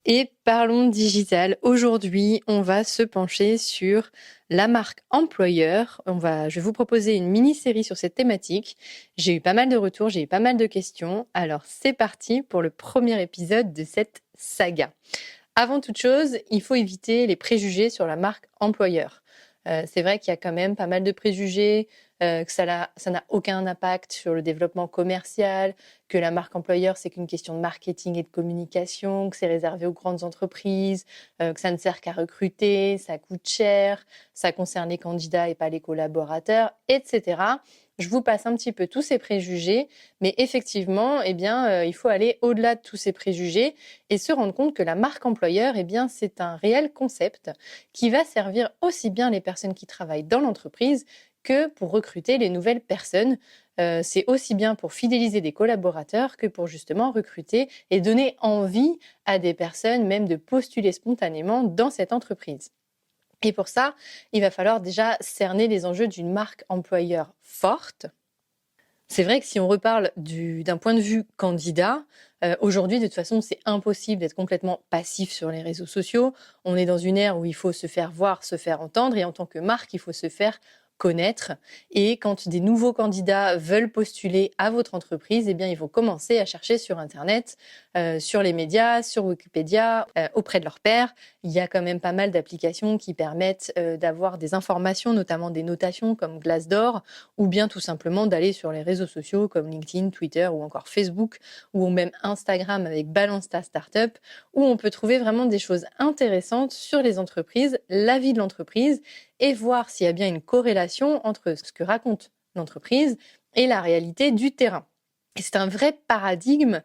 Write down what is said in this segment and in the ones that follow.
Et parlons digital. Aujourd'hui, on va se pencher sur la marque employeur. Je vais vous proposer une mini-série sur cette thématique. J'ai eu pas mal de retours, j'ai eu pas mal de questions. Alors c'est parti pour le premier épisode de cette saga. Avant toute chose, il faut éviter les préjugés sur la marque employeur. C'est vrai qu'il y a quand même pas mal de préjugés, que ça n'a aucun impact sur le développement commercial, que la marque employeur, c'est qu'une question de marketing et de communication, que c'est réservé aux grandes entreprises, que ça ne sert qu'à recruter, ça coûte cher, ça concerne les candidats et pas les collaborateurs, etc. Je vous passe un petit peu tous ces préjugés, mais effectivement, il faut aller au-delà de tous ces préjugés et se rendre compte que la marque employeur, c'est un réel concept qui va servir aussi bien les personnes qui travaillent dans l'entreprise que pour recruter les nouvelles personnes. C'est aussi bien pour fidéliser des collaborateurs que pour justement recruter et donner envie à des personnes même de postuler spontanément dans cette entreprise. Et pour ça, il va falloir déjà cerner les enjeux d'une marque employeur forte. C'est vrai que si on reparle d'un point de vue candidat, aujourd'hui, de toute façon, c'est impossible d'être complètement passif sur les réseaux sociaux. On est dans une ère où il faut se faire voir, se faire entendre, et en tant que marque, il faut se faire connaître. Et quand des nouveaux candidats veulent postuler à votre entreprise, ils vont commencer à chercher sur Internet, sur les médias, sur Wikipédia, auprès de leurs pairs. Il y a quand même pas mal d'applications qui permettent d'avoir des informations, notamment des notations comme Glassdoor, ou bien tout simplement d'aller sur les réseaux sociaux comme LinkedIn, Twitter ou encore Facebook, ou même Instagram avec Balance ta Startup, où on peut trouver vraiment des choses intéressantes sur les entreprises, la vie de l'entreprise, et voir s'il y a bien une corrélation entre ce que raconte l'entreprise et la réalité du terrain. Et c'est un vrai paradigme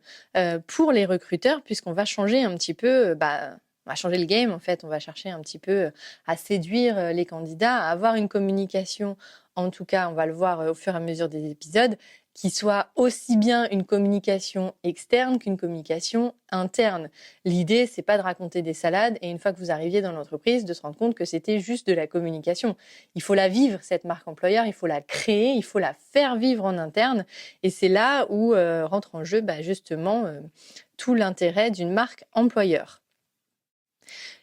pour les recruteurs, puisqu'on va changer un petit peu, on va changer le game en fait, on va chercher un petit peu à séduire les candidats, à avoir une communication, en tout cas on va le voir au fur et à mesure des épisodes, qui soit aussi bien une communication externe qu'une communication interne. L'idée, c'est pas de raconter des salades et une fois que vous arriviez dans l'entreprise, de se rendre compte que c'était juste de la communication. Il faut la vivre, cette marque employeur, il faut la créer, il faut la faire vivre en interne et c'est là où rentre en jeu justement tout l'intérêt d'une marque employeur.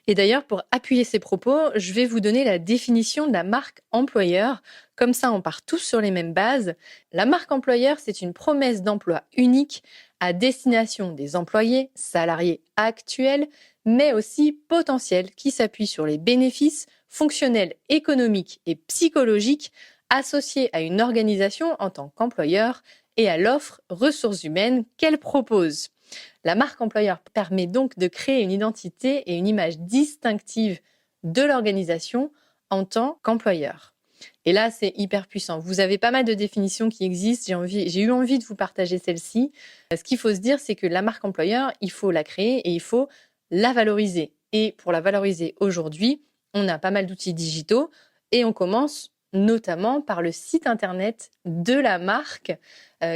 Et d'ailleurs, pour appuyer ces propos, je vais vous donner la définition de la marque employeur. Comme ça, on part tous sur les mêmes bases. La marque employeur, c'est une promesse d'emploi unique à destination des employés, salariés actuels, mais aussi potentiels, qui s'appuie sur les bénéfices fonctionnels, économiques et psychologiques associés à une organisation en tant qu'employeur et à l'offre ressources humaines qu'elle propose. La marque employeur permet donc de créer une identité et une image distinctive de l'organisation en tant qu'employeur. Et là, c'est hyper puissant. Vous avez pas mal de définitions qui existent. J'ai eu envie de vous partager celle-ci. Ce qu'il faut se dire, c'est que la marque employeur, il faut la créer et il faut la valoriser. Et pour la valoriser aujourd'hui, on a pas mal d'outils digitaux et on commence notamment par le site internet de la marque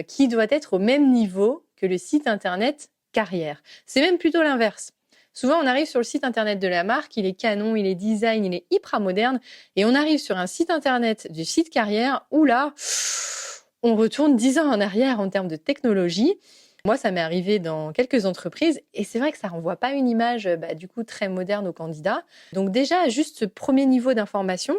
qui doit être au même niveau que le site internet carrière. C'est même plutôt l'inverse. Souvent, on arrive sur le site internet de la marque, il est canon, il est design, il est hyper moderne, et on arrive sur un site internet du site carrière où là, on retourne 10 ans en arrière en termes de technologie. Moi, ça m'est arrivé dans quelques entreprises et c'est vrai que ça renvoie pas une image du coup très moderne aux candidats. Donc déjà, juste ce premier niveau d'information,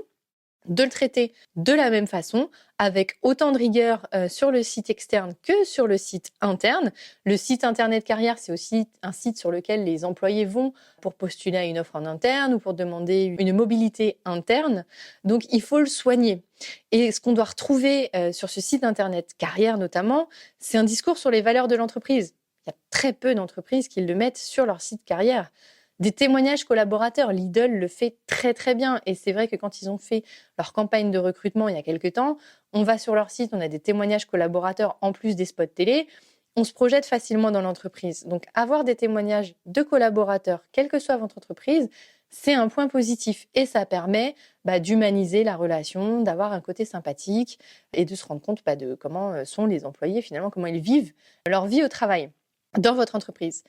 de le traiter de la même façon, avec autant de rigueur sur le site externe que sur le site interne. Le site Internet Carrière, c'est aussi un site sur lequel les employés vont pour postuler à une offre en interne ou pour demander une mobilité interne. Donc, il faut le soigner. Et ce qu'on doit retrouver sur ce site Internet Carrière notamment, c'est un discours sur les valeurs de l'entreprise. Il y a très peu d'entreprises qui le mettent sur leur site carrière. Des témoignages collaborateurs, Lidl le fait très très bien et c'est vrai que quand ils ont fait leur campagne de recrutement il y a quelques temps, on va sur leur site, on a des témoignages collaborateurs en plus des spots télé, on se projette facilement dans l'entreprise. Donc avoir des témoignages de collaborateurs, quelle que soit votre entreprise, c'est un point positif et ça permet d'humaniser la relation, d'avoir un côté sympathique et de se rendre compte de comment sont les employés finalement, comment ils vivent leur vie au travail dans votre entreprise.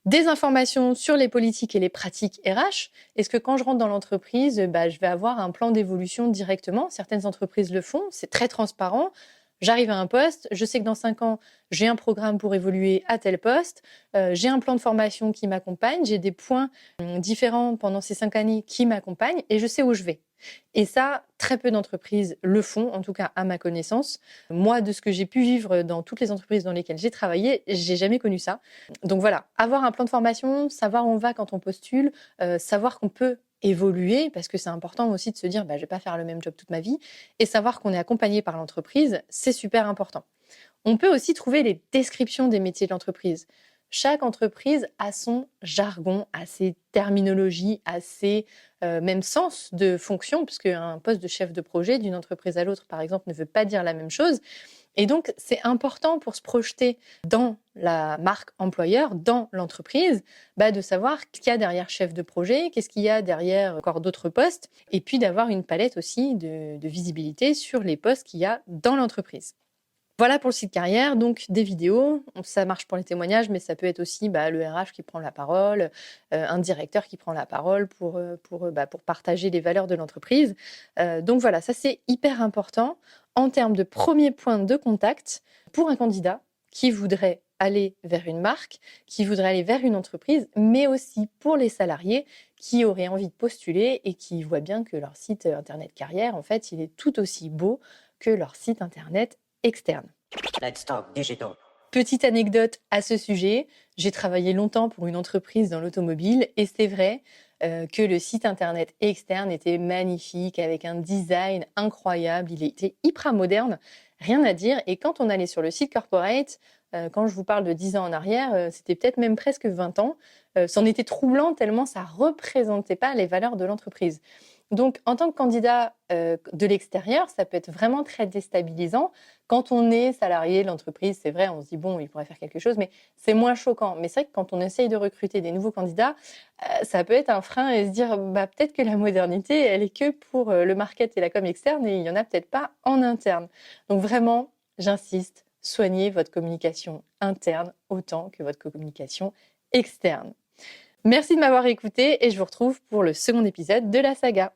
Des informations sur les politiques et les pratiques RH. Est-ce que quand je rentre dans l'entreprise, je vais avoir un plan d'évolution directement? Certaines entreprises le font, c'est très transparent. J'arrive à un poste, je sais que dans 5 ans, j'ai un programme pour évoluer à tel poste, j'ai un plan de formation qui m'accompagne, j'ai des points différents pendant ces 5 années qui m'accompagnent et je sais où je vais. Et ça, très peu d'entreprises le font, en tout cas à ma connaissance. Moi, de ce que j'ai pu vivre dans toutes les entreprises dans lesquelles j'ai travaillé, j'ai jamais connu ça. Donc voilà, avoir un plan de formation, savoir où on va quand on postule, savoir qu'on peut évoluer, parce que c'est important aussi de se dire, bah, je vais pas faire le même job toute ma vie, et savoir qu'on est accompagné par l'entreprise, c'est super important. On peut aussi trouver les descriptions des métiers de l'entreprise. Chaque entreprise a son jargon, a ses terminologies, a ses même sens de fonction, puisque un poste de chef de projet d'une entreprise à l'autre, par exemple, ne veut pas dire la même chose. Et donc, c'est important pour se projeter dans la marque employeur, dans l'entreprise, bah, de savoir ce qu'il y a derrière chef de projet, qu'est-ce qu'il y a derrière encore d'autres postes, et puis d'avoir une palette aussi de visibilité sur les postes qu'il y a dans l'entreprise. Voilà pour le site carrière, donc des vidéos, ça marche pour les témoignages, mais ça peut être aussi le RH qui prend la parole, un directeur qui prend la parole pour partager les valeurs de l'entreprise. Donc voilà, ça c'est hyper important en termes de premier point de contact pour un candidat qui voudrait aller vers une marque, qui voudrait aller vers une entreprise, mais aussi pour les salariés qui auraient envie de postuler et qui voient bien que leur site internet carrière, en fait, il est tout aussi beau que leur site internet externe. Let's talk digital. Petite anecdote à ce sujet, j'ai travaillé longtemps pour une entreprise dans l'automobile et c'est vrai que le site internet externe était magnifique avec un design incroyable, il était hyper moderne, rien à dire. Et quand on allait sur le site corporate, quand je vous parle de 10 ans en arrière, c'était peut-être même presque 20 ans, c'en était troublant tellement ça représentait pas les valeurs de l'entreprise. Donc, en tant que candidat de l'extérieur, ça peut être vraiment très déstabilisant. Quand on est salarié de l'entreprise, c'est vrai, on se dit, bon, il pourrait faire quelque chose, mais c'est moins choquant. Mais c'est vrai que quand on essaye de recruter des nouveaux candidats, ça peut être un frein et se dire, peut-être que la modernité, elle est que pour le market et la com externe et il n'y en a peut-être pas en interne. Donc vraiment, j'insiste, soignez votre communication interne autant que votre communication externe. Merci de m'avoir écouté et je vous retrouve pour le second épisode de la saga.